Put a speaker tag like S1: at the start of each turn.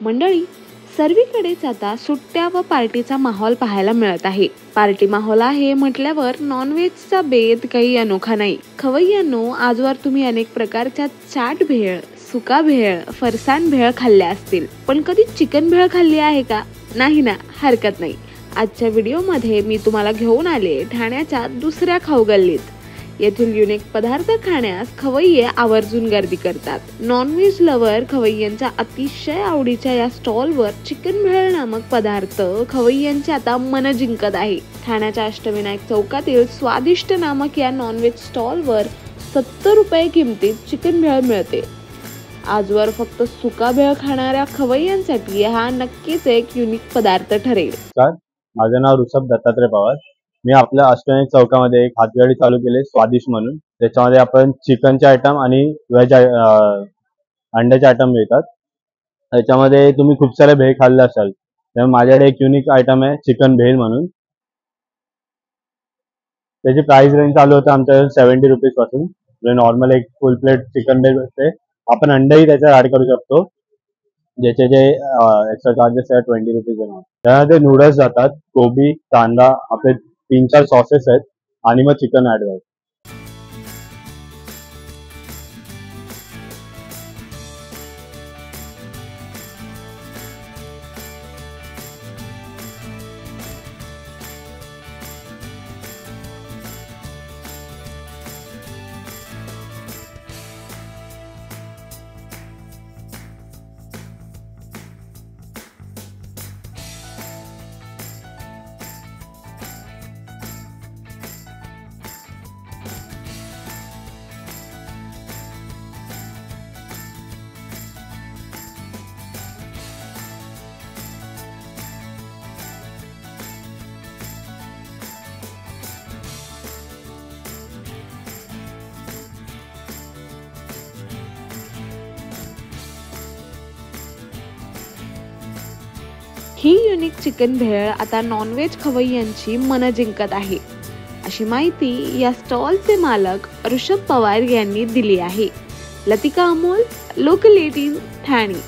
S1: मंडळी, सर्वीकडेच आता सुट्ट्या व पार्टीचा माहोल पाहायला मिळत आहे. पार्टी माहोल आहे म्हटल्यावर नॉनव्हेजचा बेत काही अनोखा नाही. खवय्यांनो, आजवर तुम्ही अनेक प्रकारच्या चाट भेळ, सुका भेळ, फरसाण भेळ खाल्ल्या असतील, पण कधी चिकन भेळ खाल्ली आहे का? नाही ना, हरकत नाही. आजच्या व्हिडिओमध्ये मी तुम्हाला घेऊन आले ठाण्याच्या दुसऱ्या खाऊगल्लीत. येथील युनिक पदार्थ खाण्यास खवय्ये आवर्जून गर्दी करतात. नॉनव्हेज लवर खवय्यांच्या अतिशय आवडीच्या या स्टॉलवर चिकन भेळ नामक पदार्थ खवय्यांचे आता मन जिंकत आहे. ठाण्याच्या अष्टविनायक चौकातील स्वादिष्ट नामक या नॉनव्हेज स्टॉलवर 70 रुपये किमतीत चिकन भेळ मिळते. आजवर फक्त सुका भेळ खाणाऱ्या खवय्यांसाठी हा नक्कीच एक युनिक पदार्थ ठरेल.
S2: माझं नाव ऋषभ दत्तात्रय पवार. मी आपल्या अष्टविनायक चौकामध्ये एक हातगाडी चालू केली स्वादिष्ट म्हणून. त्याच्यामध्ये आपण चिकनचे आयटम आणि व्हेज अंड्याचे आयटम मिळतात. त्याच्यामध्ये तुम्ही खूप सारे भेळ खाल्ले असाल, त्यामुळे माझ्याकडे एक युनिक आयटम आहे चिकन भेळ म्हणून. त्याची प्राइस रेंज चालू होते आमच्याकडे 70 रुपीज पासून. नॉर्मल एक फुल प्लेट चिकन भेळ असते. आपण अंडेही त्याच्यात ऍड करू शकतो, ज्याचे जे एक्स्ट्रा चार्जेस आहेत 20 रुपीज. त्यामध्ये नूडल्स जातात, कोबी, कांदा, आपले 3-4 सॉसेस आहेत आणि मग चिकन ऍड करायचं.
S1: ही युनिक चिकन भेळ आता नॉनव्हेज खवय्यांची मन जिंकत आहे, अशी माहिती या स्टॉलचे मालक ऋषभ पवार यांनी दिली आहे. लतिका अमोल, लोकल 18, ठाणे.